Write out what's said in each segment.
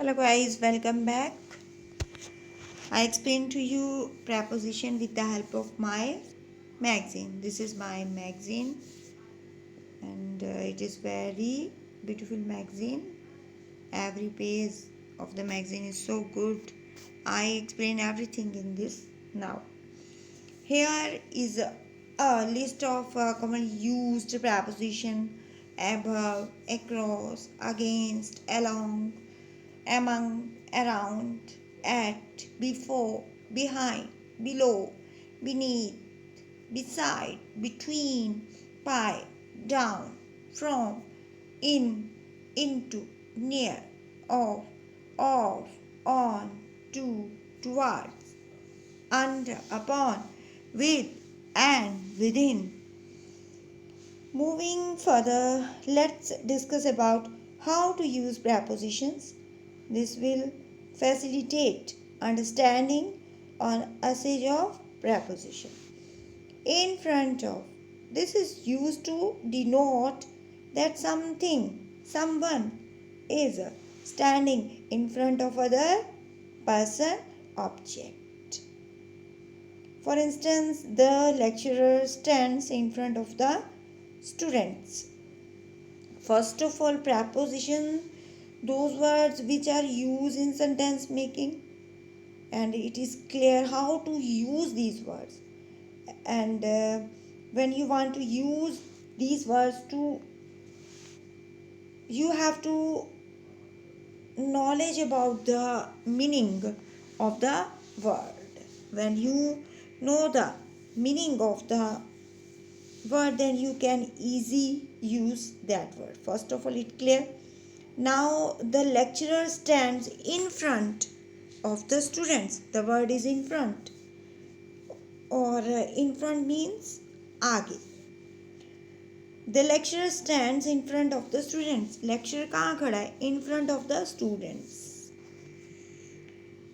Hello guys, welcome back. I explain to you preposition with the help of my magazine. This is my magazine and it is very beautiful magazine. Every page of the magazine is so good. I explain everything in this now. Here is a list of commonly used preposition: above, across, against, along, among, around, at, before, behind, below, beneath, beside, between, by, down, from, in, into, near, of, on, to, towards, under, upon, with, and within. Moving further, let's discuss about how to use prepositions. This will facilitate understanding on usage of preposition. In front of. This is used to denote that something, someone is standing in front of other person, object. For instance, the lecturer stands in front of the students. First of all, preposition, those words which are used in sentence making, and it is clear how to use these words. And when you want to use these words you have to knowledge about the meaning of the word. When you know the meaning of the word, then you can easily use that word. First of all, it clear. Now the lecturer stands in front of the students. The word is in front, or in front means आगे. The lecturer stands in front of the students. Lecturer कहाँ खड़ा है? In front of the students.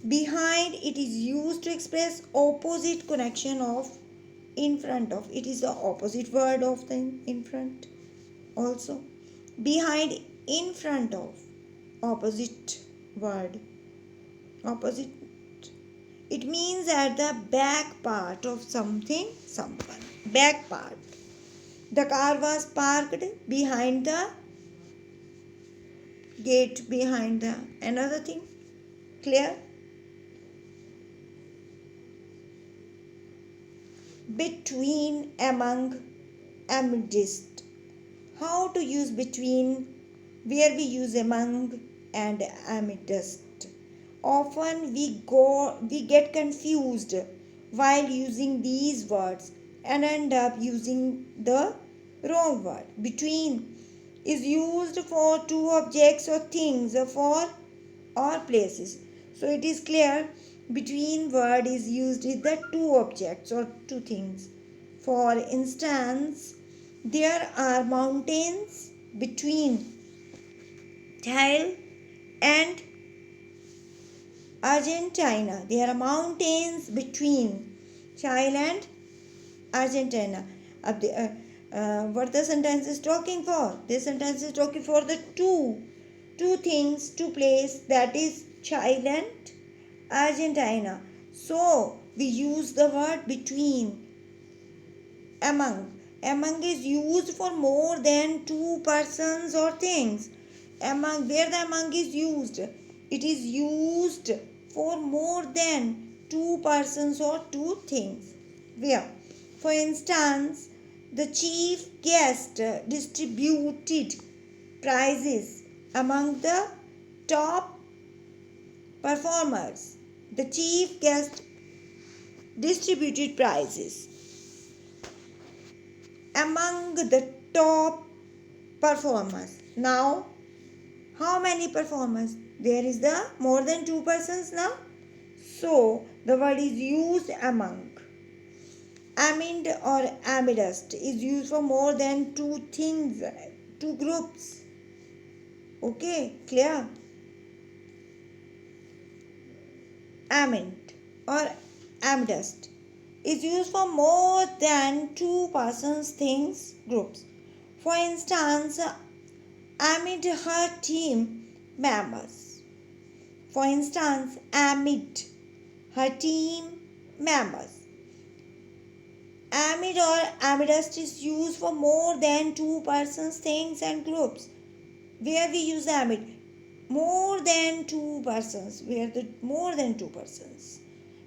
Behind, it is used to express opposite connection of in front of. It is the opposite word of the in front also. Behind, in front of, opposite word. Opposite. It means at the back part of something, someone. Back part. The car was parked behind the gate, behind the another thing. Clear? Between, among, amidst. How to use between, where we use among and amidst. Often we get confused while using these words and end up using the wrong word. Between is used for two objects or things or places. So it is clear, between word is used with the two objects or two things. For instance, there are mountains between Thailand and Argentina. There are mountains between Chile and Argentina. What the sentence is talking for? This sentence is talking for the two things, two places, that is Chile and Argentina. So we use the word between. Among. Among is used for more than two persons or things. Among, where the among is used, it is used for more than two persons or two things. Where, for instance, the chief guest distributed prizes among the top performers. The chief guest distributed prizes among the top performers. Now, how many performers? There is the more than two persons now. So, the word is used among. Amid or amidst is used for more than two things, two groups. Okay, clear? Amid or amidst is used for more than two persons, things, groups. For instance, amid her team members. For instance, amid her team members. Amid or amidst is used for more than two persons, things, and groups. Where we use amid? More than two persons. Where the more than two persons.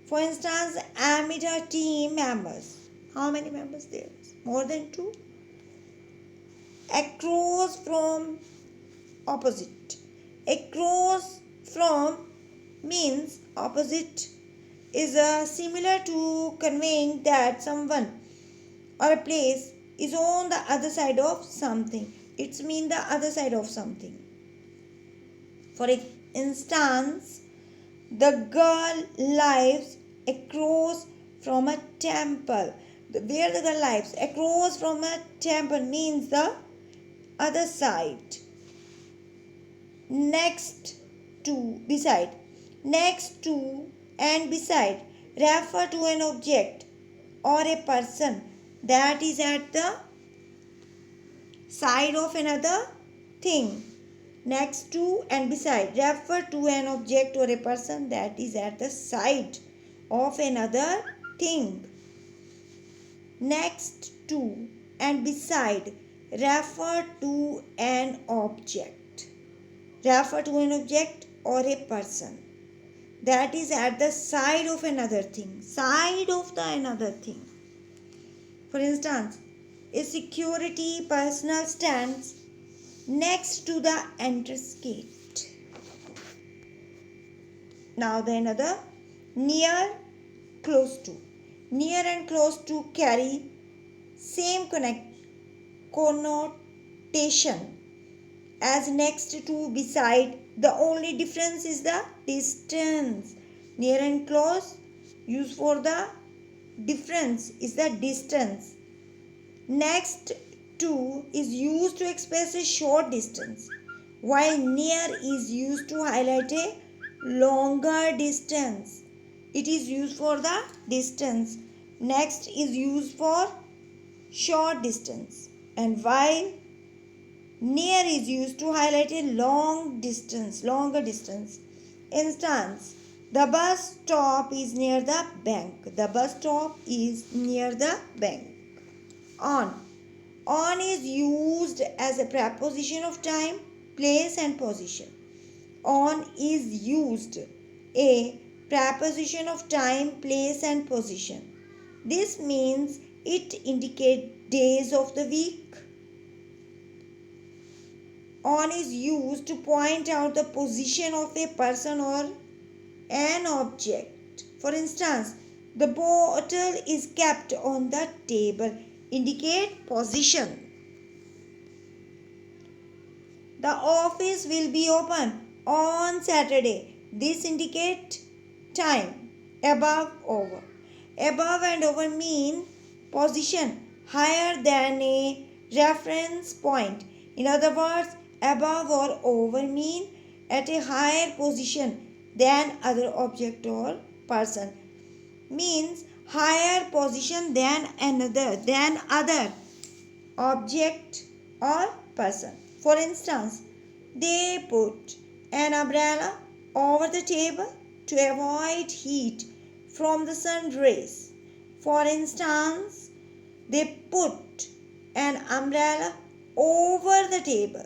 For instance, amid her team members. How many members there? More than two. Across from, opposite. Across from means opposite is similar to conveying that someone or a place is on the other side of something. It's mean the other side of something. For instance, the girl lives across from a temple. Where the girl lives across from a temple means the other side. Next to, beside. Next to and beside refer to an object or a person that is at the side of another thing. Next to and beside refer to an object or a person that is at the side of another thing. Next to and beside refer to an object. Refer to an object or a person that is at the side of another thing. Side of the another thing. For instance, a security personnel stands next to the entrance gate. Now the another, near, close to. Near and close to carry same connotation as next to, beside. The only difference is the distance. Near and close used for the difference is the distance. Next to is used to express a short distance, while near is used to highlight a longer distance. It is used for the distance. Next is used for short distance, and while near is used to highlight a longer distance. Instance, the bus stop is near the bank. The bus stop is near the bank. On. On is used as a preposition of time, place, and position. On is used a preposition of time, place, and position. This means it indicates days of the week. On is used to point out the position of a person or an object. For instance, the bottle is kept on the table. Indicate position. The office will be open on Saturday. This indicates time. Above, over. Above and over mean position higher than a reference point. In other words, above or over mean at a higher position than other object or person. Means higher position than other object or person. For instance, they put an umbrella over the table to avoid heat from the sun rays. For instance, they put an umbrella over the table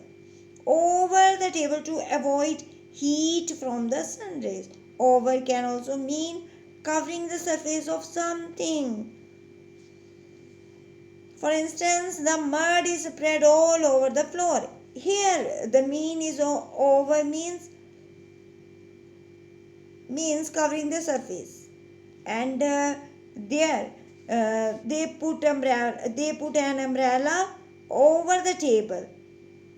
to avoid heat from the sun rays. Over can also mean covering the surface of something. For instance, the mud is spread all over the floor. Here the mean is over means covering the surface, and there they put an umbrella over the table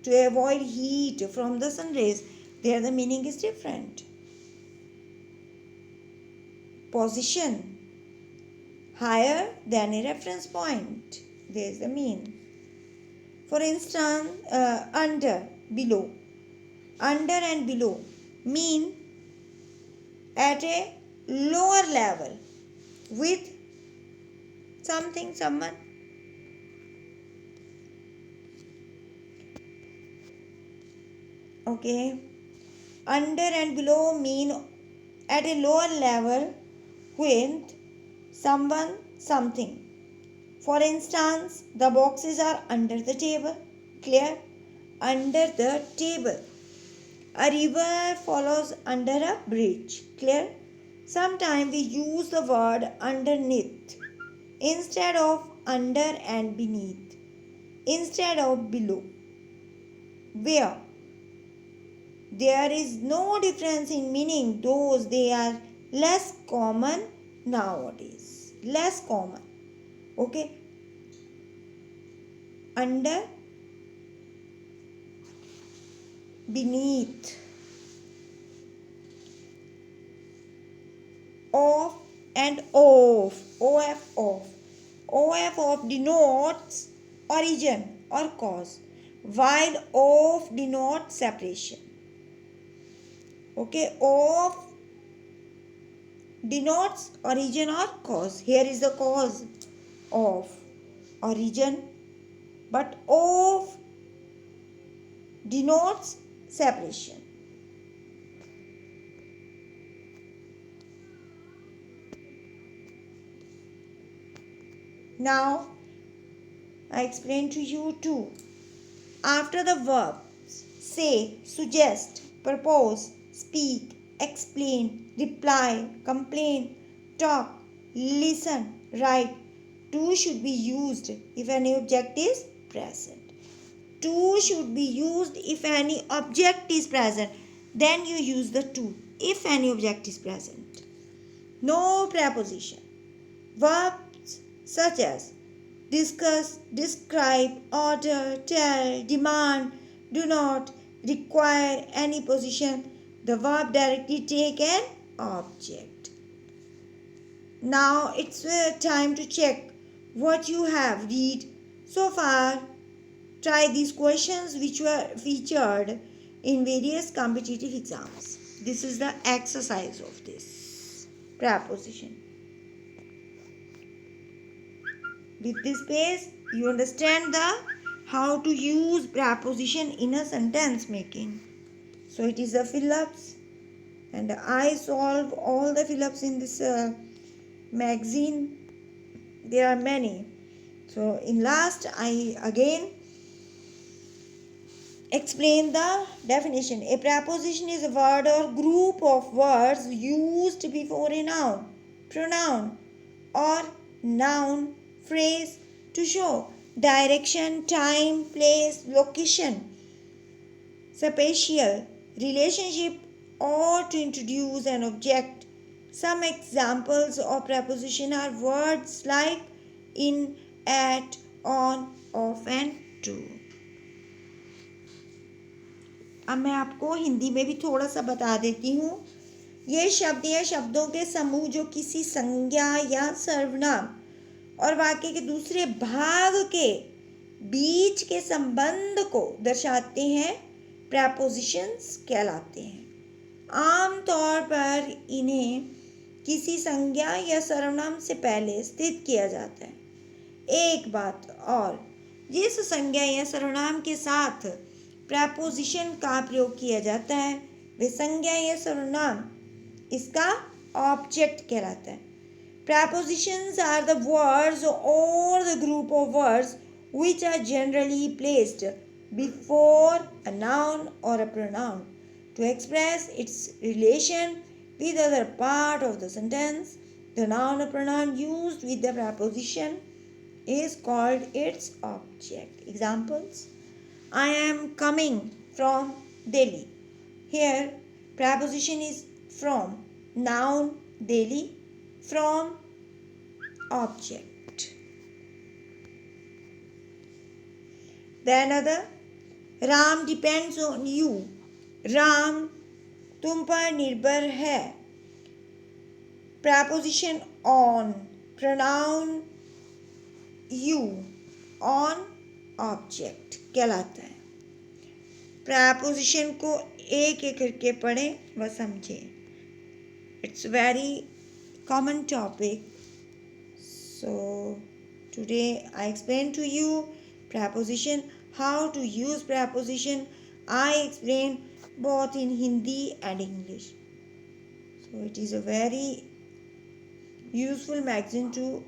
to avoid heat from the sun rays. There the meaning is different. Position higher than a reference point. There is the mean. For instance, under, below. Under and below mean at a lower level with something, someone. Okay. under and below mean at a lower level with someone something. For instance, the boxes are under the table. Clear? Under the table. A river follows under a bridge. Clear? Sometimes we use the word underneath instead of under and beneath, instead of below. Where there is no difference in meaning, those they are less common nowadays. Less common. Okay? Under, beneath, of and of. Of denotes origin or cause, while of denotes separation. Okay, of denotes origin or cause. Here is the cause of origin, but of denotes separation. Now, I explain to you too. After the verbs say, suggest, propose, speak, explain, reply, complain, talk, listen, write, to should be used if any object is present. To should be used if any object is present. Then you use the to if any object is present. No preposition. Verbs such as discuss, describe, order, tell, demand do not require any position. The verb directly take an object. Now it's time to check what you have read so far. Try these questions which were featured in various competitive exams. This is the exercise of this preposition. With this page, you understand the how to use preposition in a sentence making. So it is the fill-ups, and I solve all the fill-ups in this magazine. There are many. So in last, I again explain the definition. A preposition is a word or group of words used before a noun, pronoun, or noun phrase to show direction, time, place, location, spatial relationship, or to introduce an object. Some examples of preposition are words like in, at, on, of and to. अब मैं आपको हिंदी में भी थोड़ा सा बता देती हूँ. ये शब्द या शब्दों के समूह जो किसी संज्ञा या सर्वनाम और वाक्य के दूसरे भाग के बीच के संबंध को दर्शाते हैं, prepositions कहलाते हैं. आमतौर पर इन्हें किसी संज्ञा या सर्वनाम से पहले स्थित किया जाता है. एक बात और, जिस संज्ञा या सर्वनाम के साथ preposition का प्रयोग किया जाता है वे संज्ञा या सर्वनाम इसका ऑब्जेक्ट कहलाता है. Prepositions are the words or the group of words which are generally placed before a noun or a pronoun to express its relation with other part of the sentence. The noun or pronoun used with the preposition is called its object. Examples: I am coming from Delhi. Here, preposition is from, noun Delhi, from, object. Then another, Ram depends on you. Ram तुम पर निर्भर है. Preposition on, pronoun you, on, object कहलाता है. Preposition को एक एक करके पढ़ें व समझें. It's very common topic. So today I explain to you preposition, how to use preposition. I explain both in Hindi and English. So it is a very useful magazine to